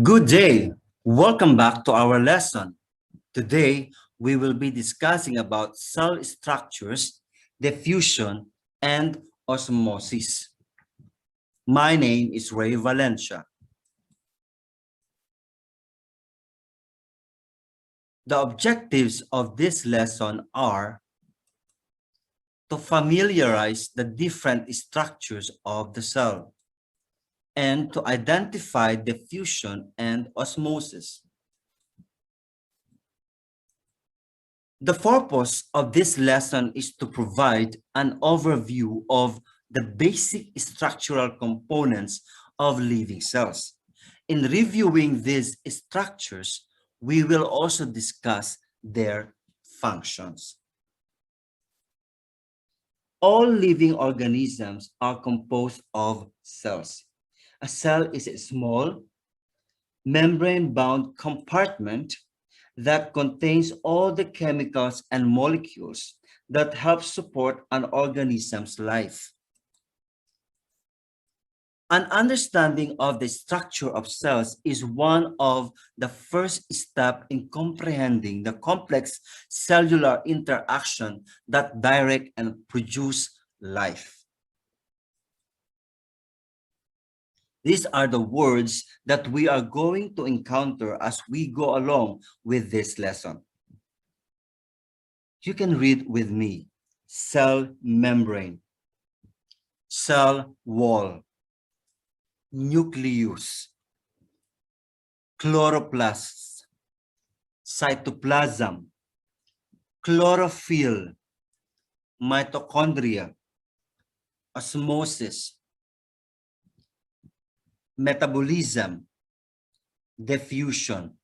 Good day. Welcome back to our lesson. Today, we will be discussing about cell structures, diffusion, and osmosis. My name is Ray Valencia. The objectives of this lesson are to familiarize the different structures of the cell and to identify diffusion and osmosis. The purpose of this lesson is to provide an overview of the basic structural components of living cells. In reviewing these structures, we will also discuss their functions. All living organisms are composed of cells. A cell is a small, membrane-bound compartment that contains all the chemicals and molecules that help support an organism's life. An understanding of the structure of cells is one of the first steps in comprehending the complex cellular interaction that direct and produce life. These are the words that we are going to encounter as we go along with this lesson. You can read with me: cell membrane, cell wall, nucleus, chloroplasts, cytoplasm, chlorophyll, mitochondria, osmosis, metabolism, diffusion.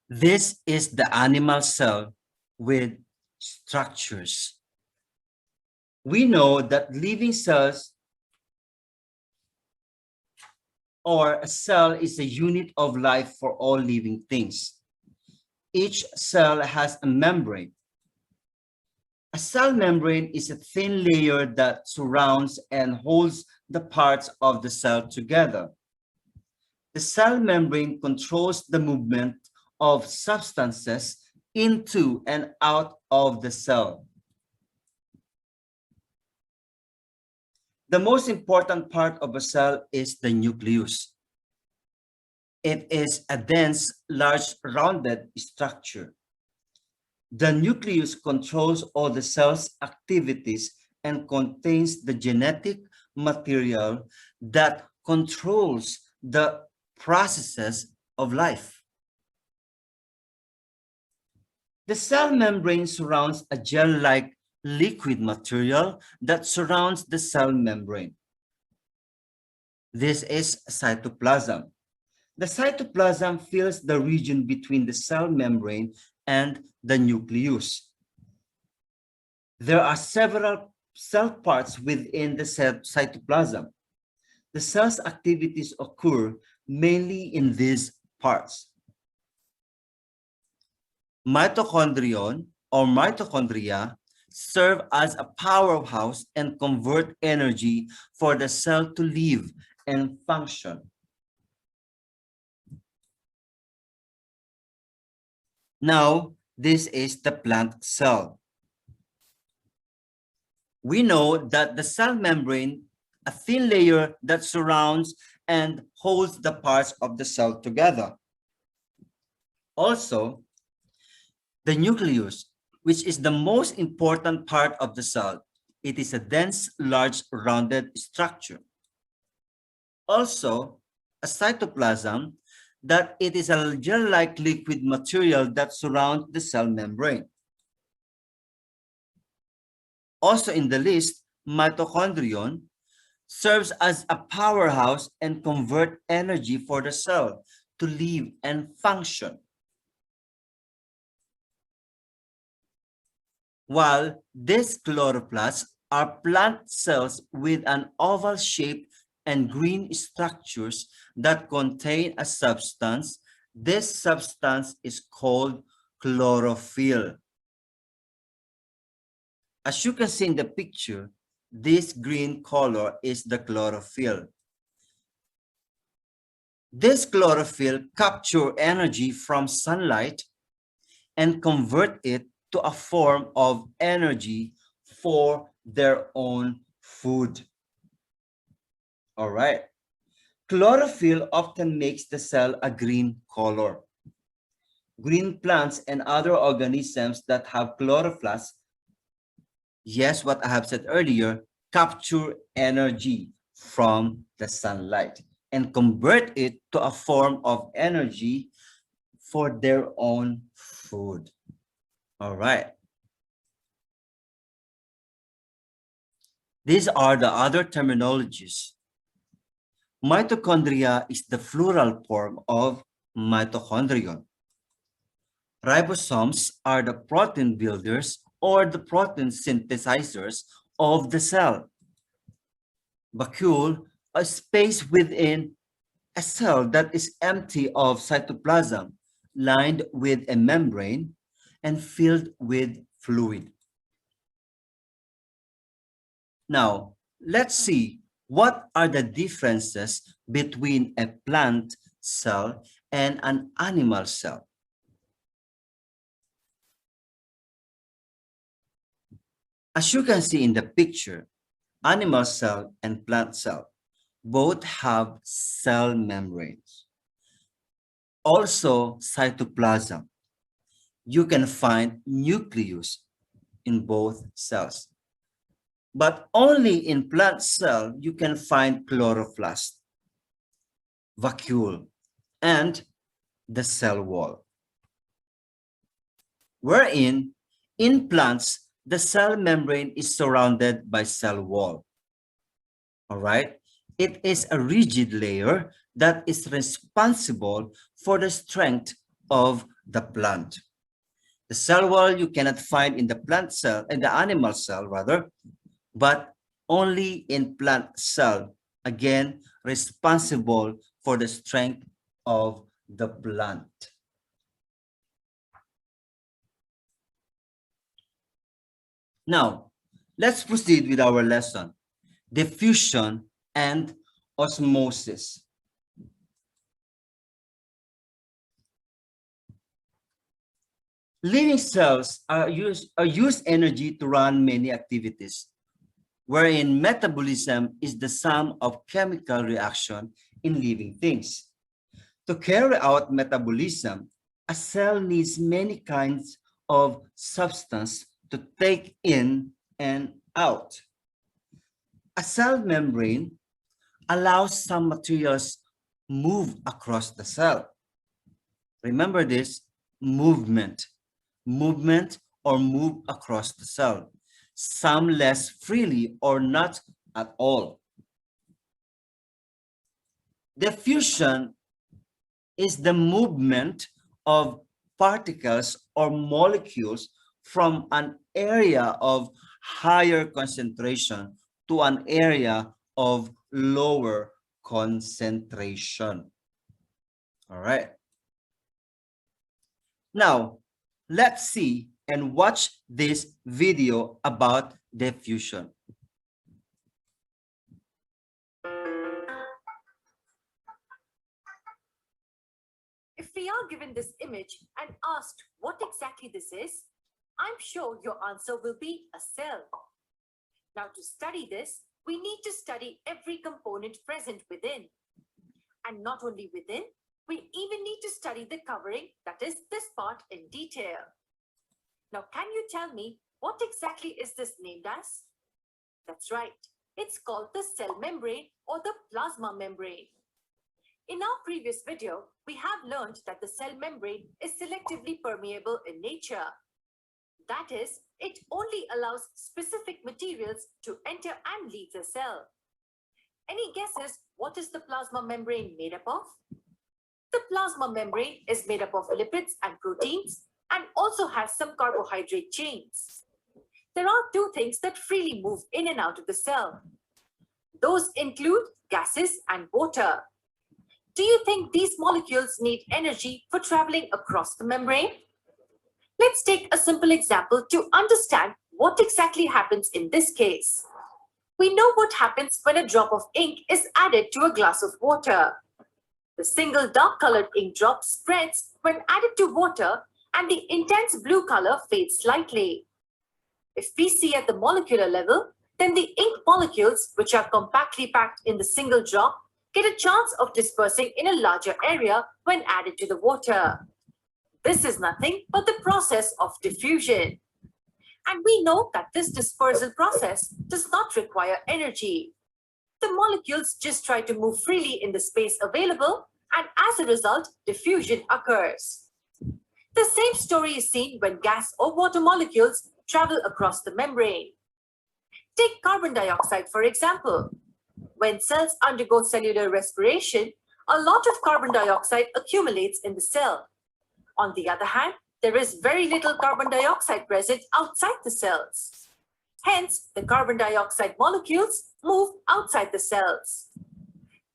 This is the animal cell with structures. We know that living cells or a cell is a unit of life for all living things. Each cell has a membrane. A cell membrane is a thin layer that surrounds and holds the parts of the cell together. The cell membrane controls the movement of substances into and out of the cell. The most important part of a cell is the nucleus. It is a dense, large, rounded structure. The nucleus controls all the cell's activities and contains the genetic material that controls the processes of life. The cell membrane surrounds a gel-like liquid material that surrounds the cell membrane. This is cytoplasm. The cytoplasm fills the region between the cell membrane and the nucleus. There are several cell parts within the cytoplasm. The cell's activities occur mainly in these parts. Mitochondrion or mitochondria serve as a powerhouse and convert energy for the cell to live and function. Now, this is the plant cell. We know that the cell membrane, a thin layer that surrounds and holds the parts of the cell together. Also, the nucleus, which is the most important part of the cell. It is a dense, large, rounded structure. Also, a cytoplasm, that it is a gel-like liquid material that surrounds the cell membrane. Also in the list, mitochondrion serves as a powerhouse and convert energy for the cell to live and function. While these chloroplasts are plant cells with an oval shape and green structures that contain a substance, this substance is called chlorophyll. As you can see in the picture, this green color is the chlorophyll. This chlorophyll capture energy from sunlight and convert it to a form of energy for their own food. All right. Chlorophyll often makes the cell a green color. Green plants and other organisms that have chloroplasts, yes, what I have said earlier, capture energy from the sunlight and convert it to a form of energy for their own food. All right. These are the other terminologies. Mitochondria is the plural form of mitochondrion. Ribosomes are the protein builders or the protein synthesizers of the cell. Vacuole, a space within a cell that is empty of cytoplasm, lined with a membrane and filled with fluid. Now, let's see what are the differences between a plant cell and an animal cell. As you can see in the picture, animal cell and plant cell both have cell membranes. Also, cytoplasm. You can find nucleus in both cells. But only in plant cell, you can find chloroplast, vacuole, and the cell wall. Wherein, in plants, the cell membrane is surrounded by cell wall. All right? It is a rigid layer that is responsible for the strength of the plant. The cell wall you cannot find in the plant cell, in the animal cell rather, but only in plant cell, again, responsible for the strength of the plant. Now, let's proceed with our lesson, diffusion and osmosis. Living cells use energy to run many activities, wherein metabolism is the sum of chemical reaction in living things. To carry out metabolism, a cell needs many kinds of substance to take in and out. A cell membrane allows some materials move across the cell. Remember this, movement or move across the cell, some less freely or not at all. Diffusion is the movement of particles or molecules from an area of higher concentration to an area of lower concentration. All right. Now, let's see and watch this video about diffusion. If we are given this image and asked what exactly this is, I'm sure your answer will be a cell. Now, to study this, we need to study every component present within. And not only within, we even need to study the covering, that is this part, in detail. Now, can you tell me what exactly is this named as? That's right, it's called the cell membrane or the plasma membrane. In our previous video, we have learned that the cell membrane is selectively permeable in nature. That is, it only allows specific materials to enter and leave the cell. Any guesses what is the plasma membrane made up of? The plasma membrane is made up of lipids and proteins and also has some carbohydrate chains. There are two things that freely move in and out of the cell. Those include gases and water. Do you think these molecules need energy for traveling across the membrane? Let's take a simple example to understand what exactly happens in this case. We know what happens when a drop of ink is added to a glass of water. The single dark-colored ink drop spreads when added to water and the intense blue color fades slightly. If we see at the molecular level, then the ink molecules, which are compactly packed in the single drop, get a chance of dispersing in a larger area when added to the water. This is nothing but the process of diffusion. And we know that this dispersal process does not require energy. The molecules just try to move freely in the space available, and as a result, diffusion occurs. The same story is seen when gas or water molecules travel across the membrane. Take carbon dioxide, for example. When cells undergo cellular respiration, a lot of carbon dioxide accumulates in the cell. On the other hand, there is very little carbon dioxide present outside the cells. Hence, the carbon dioxide molecules move outside the cells.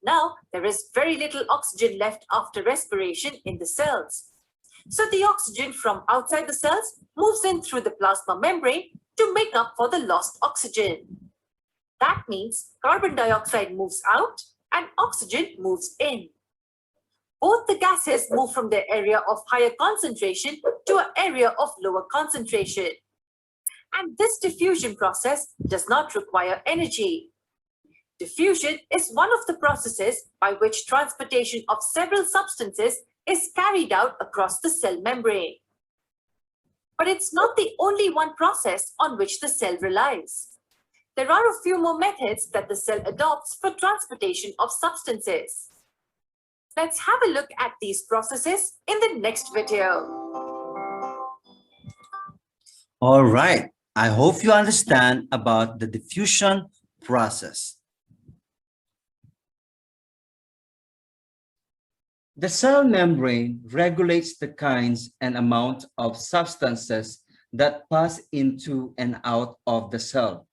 Now, there is very little oxygen left after respiration in the cells. So the oxygen from outside the cells moves in through the plasma membrane to make up for the lost oxygen. That means carbon dioxide moves out and oxygen moves in. Both the gases move from their area of higher concentration to an area of lower concentration. And this diffusion process does not require energy. Diffusion is one of the processes by which transportation of several substances is carried out across the cell membrane. But it's not the only one process on which the cell relies. There are a few more methods that the cell adopts for transportation of substances. Let's have a look at these processes in the next video. All right. I hope you understand about the diffusion process. The cell membrane regulates the kinds and amount of substances that pass into and out of the cell.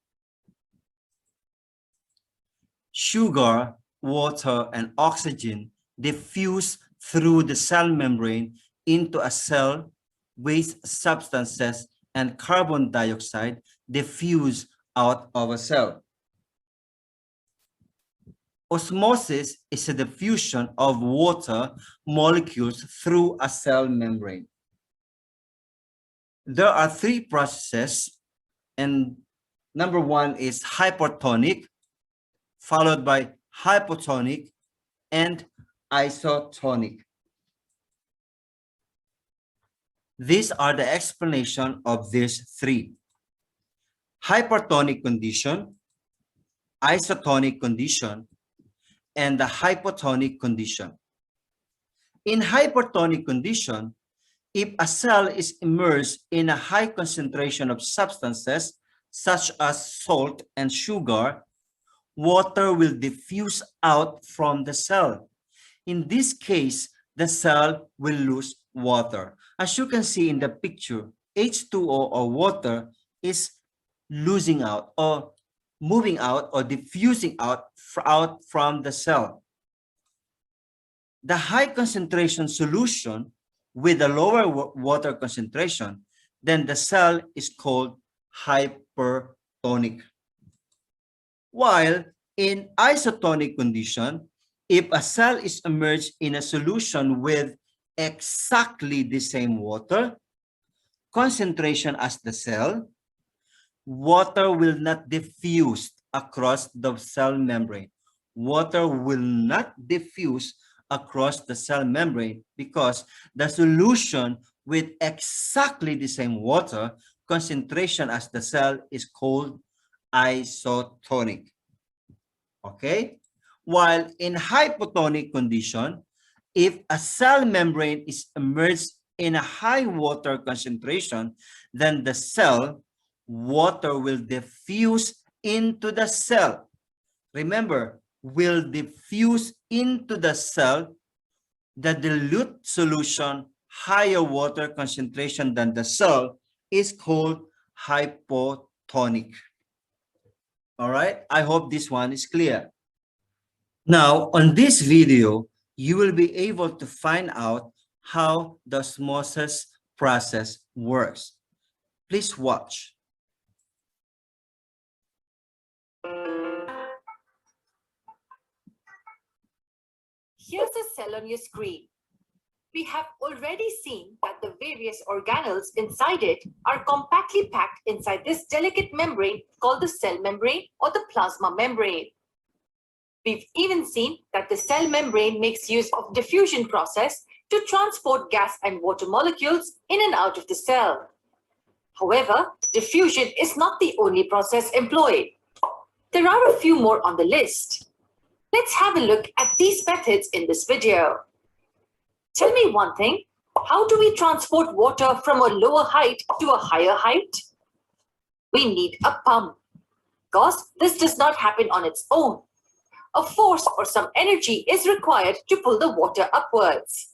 Sugar, water, and oxygen diffuse through the cell membrane into a cell. Waste substances and carbon dioxide diffuse out of a cell. Osmosis is a diffusion of water molecules through a cell membrane. There are three processes, and number one is hypertonic, followed by hypotonic and isotonic. These are the explanation of these three: hypertonic condition, isotonic condition, and the hypotonic condition. In hypertonic condition, if a cell is immersed in a high concentration of substances such as salt and sugar, water will diffuse out from the cell. In this case, the cell will lose water. As you can see in the picture, H2O or water is losing out or moving out or diffusing out from the cell. The high concentration solution with a lower water concentration, then the cell is called hypertonic. While in isotonic condition, if a cell is immersed in a solution with exactly the same water concentration as the cell, water will not diffuse across the cell membrane. Water will not diffuse across the cell membrane because the solution with exactly the same water concentration as the cell is called isotonic. Okay? While in hypotonic condition, if a cell membrane is immersed in a high water concentration, then the cell water will diffuse into the cell. Remember, will diffuse into the cell. The dilute solution, higher water concentration than the cell, is called hypotonic. All right, I hope this one is clear. Now, on this video, you will be able to find out how the osmosis process works. Please watch. Here's a cell on your screen. We have already seen that the various organelles inside it are compactly packed inside this delicate membrane called the cell membrane or the plasma membrane. We've even seen that the cell membrane makes use of diffusion process to transport gas and water molecules in and out of the cell. However, diffusion is not the only process employed. There are a few more on the list. Let's have a look at these methods in this video. Tell me one thing, how do we transport water from a lower height to a higher height? We need a pump. Because this does not happen on its own. A force or some energy is required to pull the water upwards.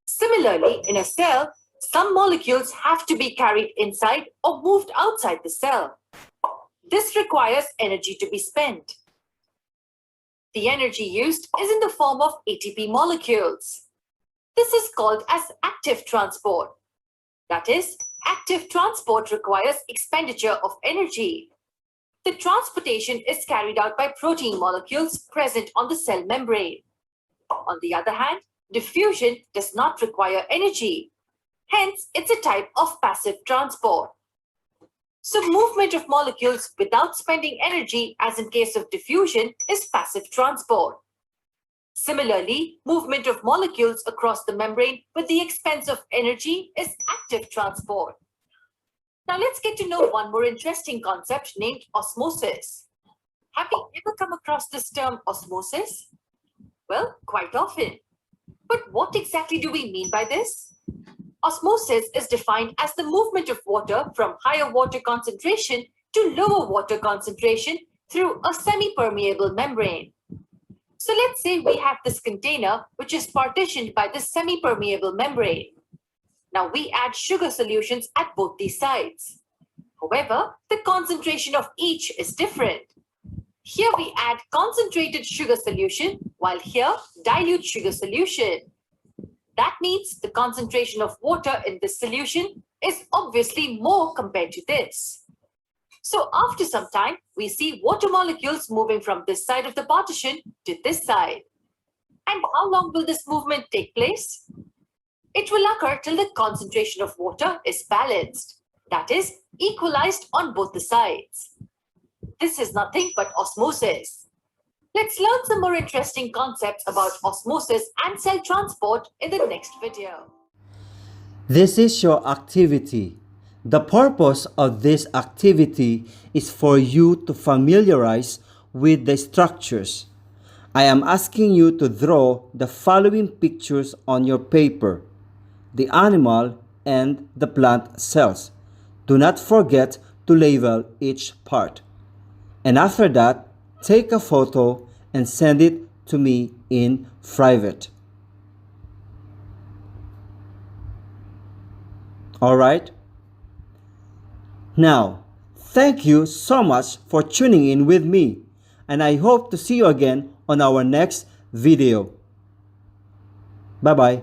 Similarly, in a cell, some molecules have to be carried inside or moved outside the cell. This requires energy to be spent. The energy used is in the form of ATP molecules. This is called as active transport. That is, active transport requires expenditure of energy. The transportation is carried out by protein molecules present on the cell membrane. On the other hand, diffusion does not require energy. Hence, it's a type of passive transport. So movement of molecules without spending energy, as in case of diffusion, is passive transport. Similarly, movement of molecules across the membrane with the expense of energy is active transport. Now let's get to know one more interesting concept named osmosis. Have you ever come across this term osmosis? Well, quite often. But what exactly do we mean by this? Osmosis is defined as the movement of water from higher water concentration to lower water concentration through a semi-permeable membrane. So let's say we have this container which is partitioned by this semi-permeable membrane. Now we add sugar solutions at both these sides. However, the concentration of each is different. Here we add concentrated sugar solution, while here dilute sugar solution. That means the concentration of water in this solution is obviously more compared to this. So after some time, we see water molecules moving from this side of the partition to this side. And how long will this movement take place? It will occur till the concentration of water is balanced, that is, equalized on both the sides. This is nothing but osmosis. Let's learn some more interesting concepts about osmosis and cell transport in the next video. This is your activity. The purpose of this activity is for you to familiarize with the structures. I am asking you to draw the following pictures on your paper: the animal and the plant cells. Do not forget to label each part. And after that, take a photo and send it to me in private. All right? Now, thank you so much for tuning in with me, and I hope to see you again on our next video. Bye-bye.